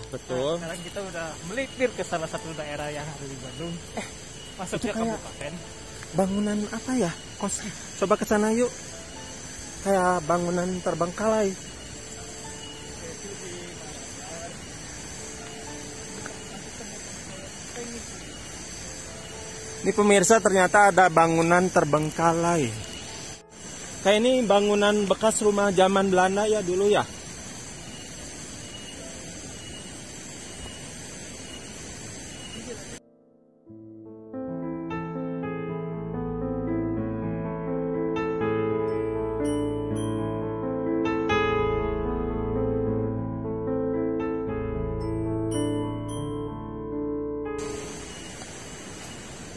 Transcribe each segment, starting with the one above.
betul. Nah, sekarang kita udah melipir ke salah satu daerah yang ada di Bandung. Masuknya kabupaten. Bangunan apa ya? Kos. Coba ke sana yuk. Kayak bangunan terbengkalai. Ini pemirsa, ternyata ada bangunan terbengkalai. Kayak ini bangunan bekas rumah zaman Belanda ya dulu ya.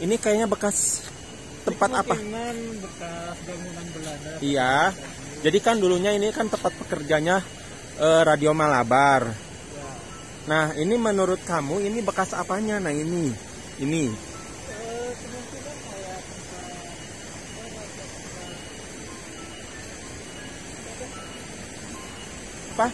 Ini kayaknya bekas tempat apa? Bekas bangunan Belanda. Iya. Jadi kan dulunya ini kan tempat pekerjanya Radio Malabar. Ya. Nah, ini menurut kamu ini bekas apanya? Nah, ini. Kemungkinan kayak Apa?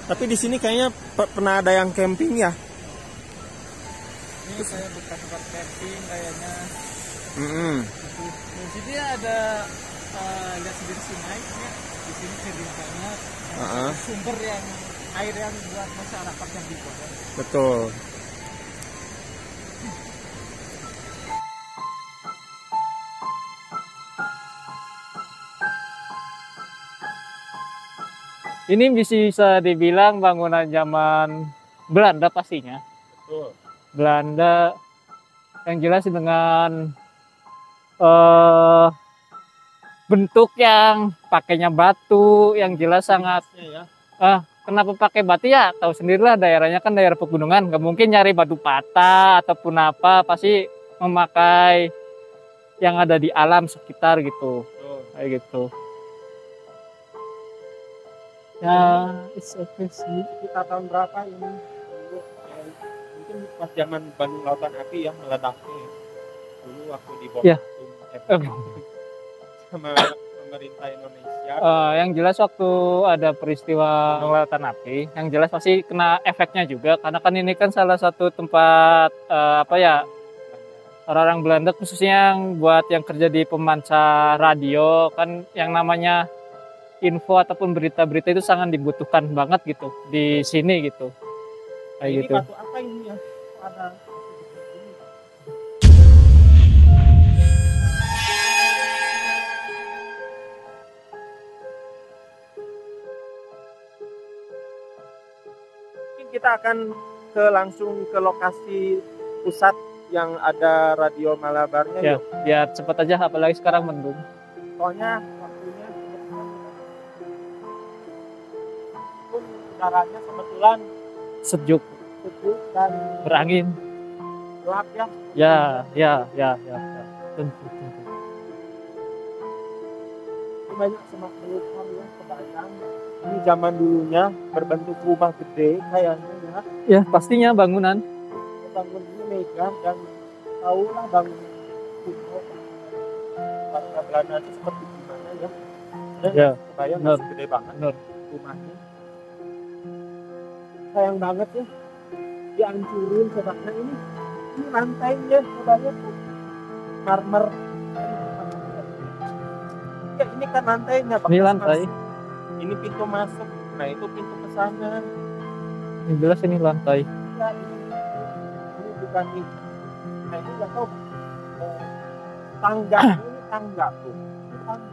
Tapi di sini kayaknya pernah ada yang camping ya? ini kayak bekas tempat camping kayaknya. Di sini ada lihat sendiri sungai ya. Di sini sering banget sumber yang air yang buat masyarakat yang di bawah. Betul. Ini bisa dibilang bangunan zaman Belanda pastinya. Betul. Belanda yang jelas dengan bentuk yang pakainya batu, yang jelas sangat. Kenapa pakai batu ya? Tahu sendirilah daerahnya kan daerah pegunungan, nggak mungkin nyari batu patah ataupun apa, pasti memakai yang ada di alam sekitar gitu, kayak gitu. Ya, it's okay sih. Kita tahun berapa ini? Mungkin pas zaman Bandung Lautan Api ya meledaknya. Dulu waktu di bom sama pemerintah Indonesia. Yang jelas waktu ada peristiwa Bandung Lautan Api, yang jelas pasti kena efeknya juga karena kan ini kan salah satu tempat orang-orang Belanda khususnya yang buat yang kerja di pemancar radio kan yang namanya info ataupun berita-berita itu sangat dibutuhkan banget gitu di sini gitu. Kayak ini gitu. batu apa ini ya? Ada mungkin kita akan langsung ke lokasi pusat yang ada Radio Malabarnya Ya, yuk. biar cepat aja apalagi sekarang mendung. Soalnya waktunya pun udaranya kebetulan Sejuk, dan berangin. gelap ya. Ya. Tentu. Ini banyak semak belukar ya, kebayang. Ini zaman dulunya berbentuk rumah gede kayaknya ya. Ya, pastinya bangunan. Bangun ini megah dan tahu lah bangun kuno. Warga Belanda itu seperti gimana ya. Dan Ya, kebayang benar. masih gede banget Benar. rumahnya. Sayang banget ya. Dihancurin sebabnya ini lantainya kebayang tuh. Marmer. Ya ini kan lantainya. Ini lantai. Ini pintu masuk. Nah itu pintu ke sana. Yang jelas ini lantai. Ya, ini bukan ini. Nah ini nggak tahu. Tangga. Ini tangga tuh. Ini tangga.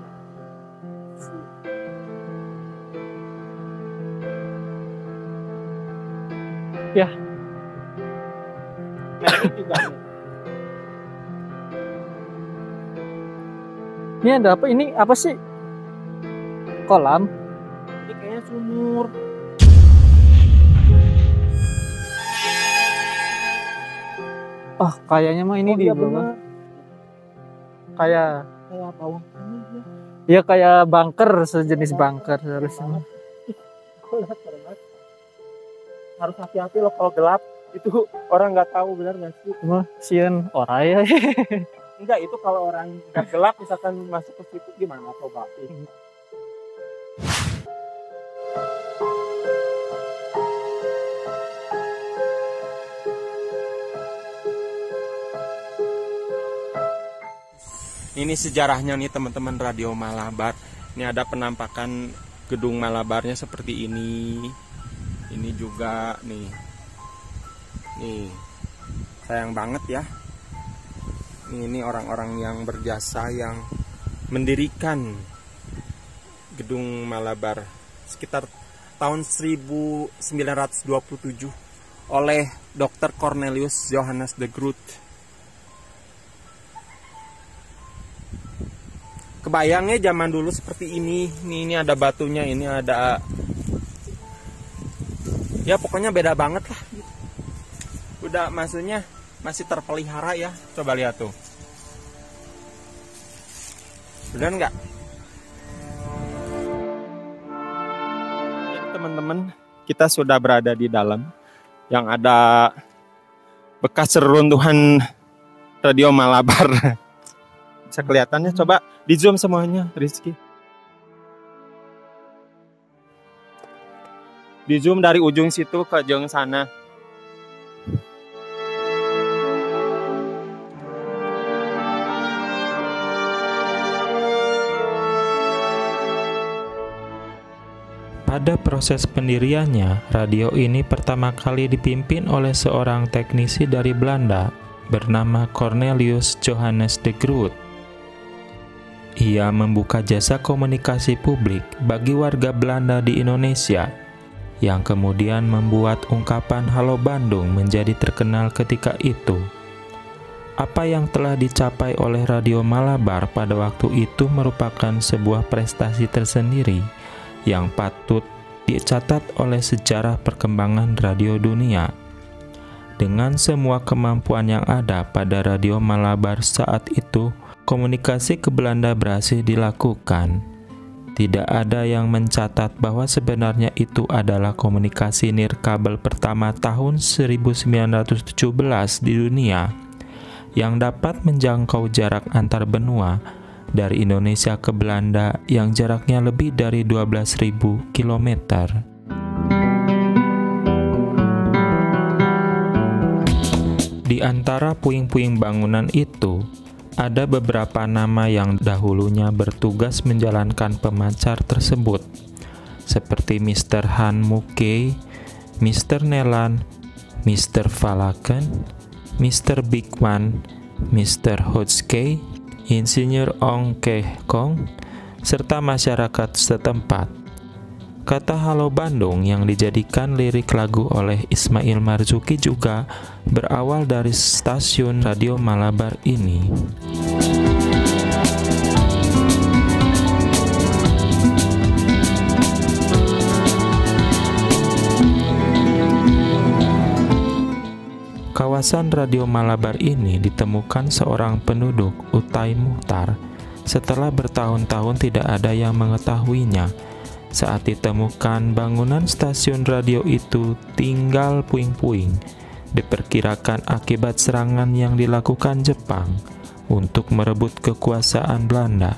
Ya. Nah ini juga. Ini ada apa? Ini apa sih? Kolam. Ini kayaknya sumur. Oh, kayaknya mah ini Oh, di iya bawah. benar. Kayak Kayak bawah tanah ya. ya kayak bunker, sejenis bunker harusnya. Serem banget. Harus hati-hati loh kalau gelap. Itu orang nggak tahu, benar nggak sih? Mah sieun oraya. Enggak, itu kalau orang nggak gelap misalkan masuk ke situ gimana coba? Ini sejarahnya nih teman-teman Radio Malabar. Ini ada penampakan gedung Malabarnya seperti ini. Ini juga nih. Nih. Sayang banget ya. Ini orang-orang yang berjasa yang mendirikan gedung Malabar sekitar tahun 1927 oleh Dr. Cornelius Johannes de Groot. Kebayangnya zaman dulu seperti ini. Ini ada batunya, ini ada, ya pokoknya beda banget lah. Udah maksudnya masih terpelihara ya. Coba lihat tuh. Benar nggak? Jadi teman-teman, kita sudah berada di dalam yang ada bekas reruntuhan Radio Malabar. Bisa kelihatannya, coba di zoom semuanya, Rizky. Di zoom dari ujung situ ke ujung sana. Pada proses pendiriannya, radio ini pertama kali dipimpin oleh seorang teknisi dari Belanda bernama Cornelius Johannes de Groot. Ia membuka jasa komunikasi publik bagi warga Belanda di Indonesia, yang kemudian membuat ungkapan Halo Bandung menjadi terkenal ketika itu. Apa yang telah dicapai oleh Radio Malabar pada waktu itu merupakan sebuah prestasi tersendiri yang patut dicatat oleh sejarah perkembangan radio dunia. Dengan semua kemampuan yang ada pada Radio Malabar saat itu, komunikasi ke Belanda berhasil dilakukan. Tidak ada yang mencatat bahwa sebenarnya itu adalah komunikasi nirkabel pertama tahun 1917 di dunia yang dapat menjangkau jarak antar benua dari Indonesia ke Belanda yang jaraknya lebih dari 12.000 km. Di antara puing-puing bangunan itu, ada beberapa nama yang dahulunya bertugas menjalankan pemancar tersebut, seperti Mr. Han Mukey, Mr. Nelan, Mr. Valaken, Mr. Bigman, Mr. Hodgkey, Insinyur Ong Keh Kong, serta masyarakat setempat. Kata Halo Bandung yang dijadikan lirik lagu oleh Ismail Marzuki juga berawal dari stasiun Radio Malabar ini. Kawasan Radio Malabar ini ditemukan seorang penduduk, Utai Muhtar, setelah bertahun-tahun tidak ada yang mengetahuinya. Saat ditemukan bangunan stasiun radio itu tinggal puing-puing, diperkirakan akibat serangan yang dilakukan Jepang untuk merebut kekuasaan Belanda.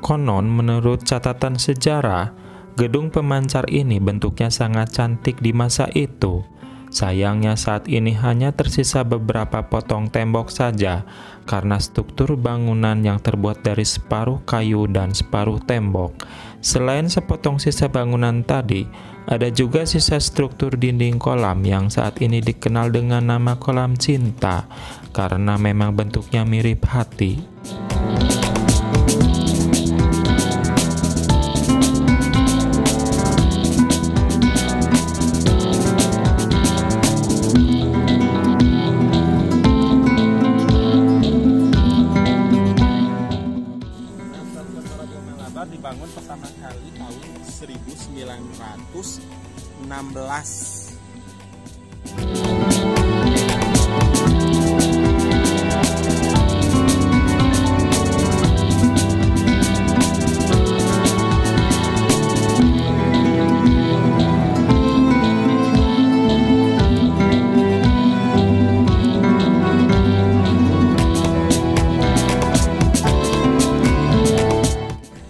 Konon menurut catatan sejarah, gedung pemancar ini bentuknya sangat cantik di masa itu. Sayangnya saat ini hanya tersisa beberapa potong tembok saja karena struktur bangunan yang terbuat dari separuh kayu dan separuh tembok. Selain sepotong sisa bangunan tadi, ada juga sisa struktur dinding kolam yang saat ini dikenal dengan nama kolam cinta karena memang bentuknya mirip hati. dibangun pertama kali tahun 1916.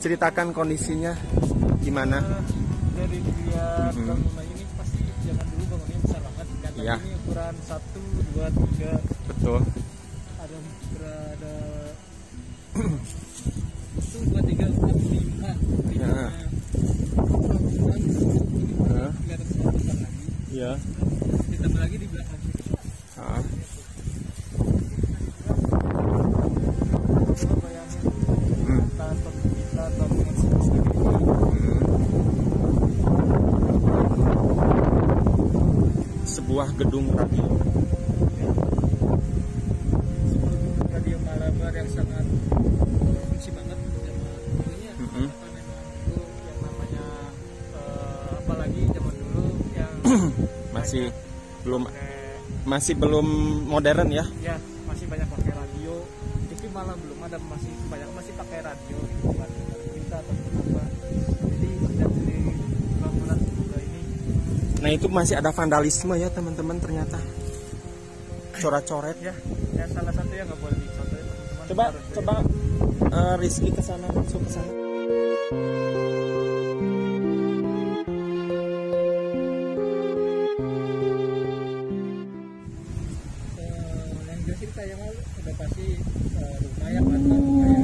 Ceritakan kondisinya gimana? Dari dia bangunan ini pasti zaman dulu bangunannya besar banget. Karena Iya. ini ukuran 1, 2, 3. Betul. Ada berada 1, 2, 3, 4, 5. Ya. Ini kelihatan satu lagi. Iya. Ditambah lagi di belakang. Ah. Sebuah gedung radio. Radio Malabar yang sangat fungsi banget zaman dulunya. Apa memang dulu yang namanya apalagi zaman dulu yang masih belum modern ya. ya masih banyak pakai radio. TV malah belum ada, masih pakai radio gitu buat berita atau apa. Jadi sejak dari bangunan juga ini. Nah itu masih ada vandalisme ya teman-teman ternyata. Coret-coret. Ya salah satu yang nggak boleh dicontohin teman-teman. Coba Rizky ke sana, langsung ke sana. Yang jelas kayak mau udah pasti rumah yang atau kayak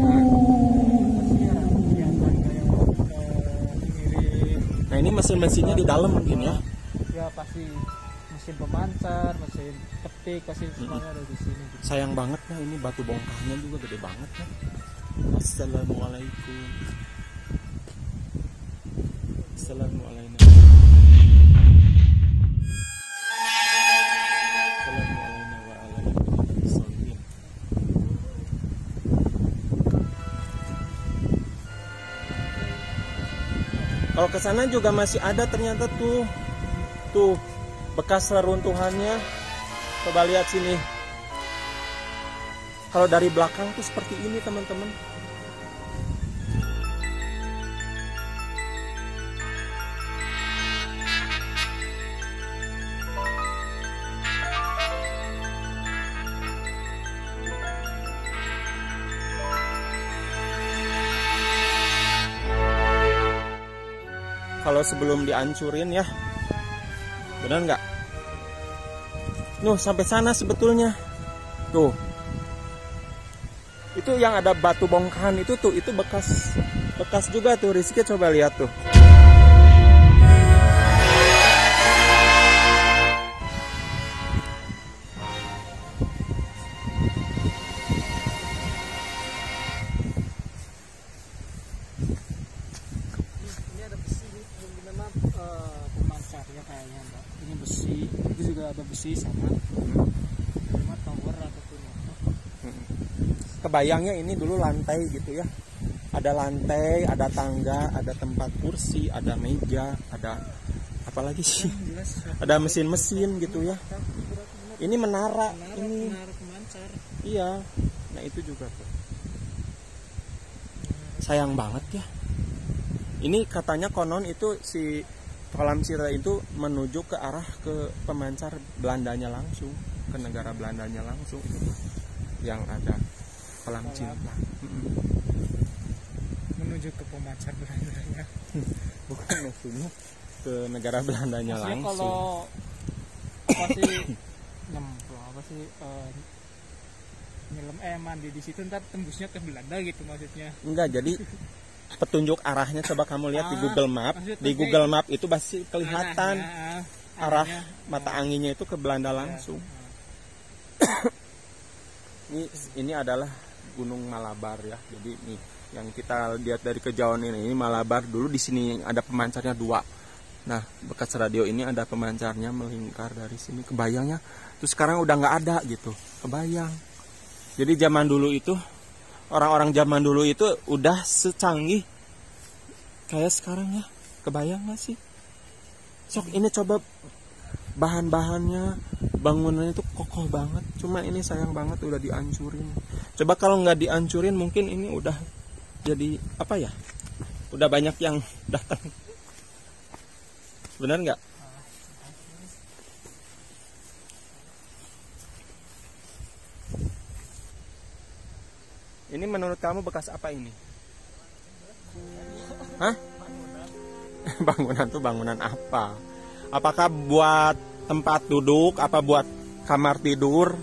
pasti ya yang kayak mirip. Nah ini mesin-mesinnya di dalam mungkin ya. Ya pasti mesin pemancar, mesin ketik, pasti semuanya ada di sini. Sayang banget ya, ini batu bongkahnya juga gede banget ya. Assalamualaikum. Assalamualaikum. Kalau ke sana juga masih ada ternyata tuh bekas reruntuhannya. Coba lihat sini. Kalau dari belakang tuh seperti ini teman-teman. Kalau sebelum dihancurin ya, benar nggak? Nuh sampai sana sebetulnya, tuh. Itu yang ada batu bongkahan itu tuh, itu bekas juga tuh. Rizky coba lihat tuh. Ada besi sama tower ataupun apa. Kebayangnya ini dulu lantai gitu ya. Ada lantai, ada tangga, ada tempat kursi, ada meja, ada apa lagi sih? Ada mesin-mesin gitu ya. Ini menara pemancar. Iya. Nah itu juga tuh. Sayang banget ya. Ini katanya konon itu si Kolam Sirah itu menuju ke arah ke pemancar Belandanya langsung, ke negara Belandanya langsung, yang ada kolam cinta. Menuju ke pemancar Belandanya. Bukan maksudnya ke negara Belandanya maksudnya langsung. Kalau pasti nyemplung apa sih nyelam mandi di situ ntar tembusnya ke Belanda gitu maksudnya. Enggak, jadi petunjuk arahnya coba kamu lihat di Google Map. Di Google Map itu pasti kelihatan arah mata anginnya itu ke Belanda langsung. Ini adalah Gunung Malabar ya. Jadi nih yang kita lihat dari kejauhan ini Malabar. Dulu di sini ada pemancarnya 2. Nah, bekas radio ini ada pemancarnya melingkar dari sini. Kebayangnya. Terus sekarang udah nggak ada gitu. Kebayang. Jadi zaman dulu itu orang-orang zaman dulu itu udah secanggih kayak sekarang ya. Kebayang gak sih? Sok ini coba bahan-bahannya, bangunannya itu kokoh banget. Cuma ini sayang banget udah dihancurin. Coba kalau nggak dihancurin mungkin ini udah jadi apa ya? Udah banyak yang datang. Benar nggak? Ini menurut kamu bekas apa ini? Hah? Bangunan tuh bangunan apa? Apakah buat tempat duduk? Apa buat kamar tidur?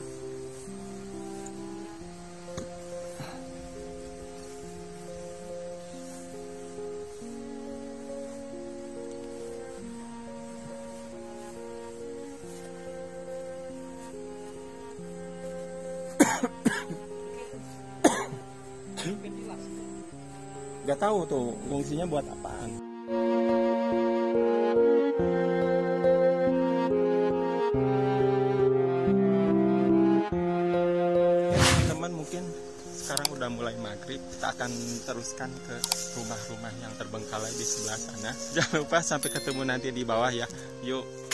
Gak tahu tuh fungsinya buat apaan. Teman-teman, mungkin sekarang udah mulai maghrib. Kita akan teruskan ke rumah-rumah yang terbengkalai di sebelah sana. Jangan lupa sampai ketemu nanti di bawah ya. Yuk.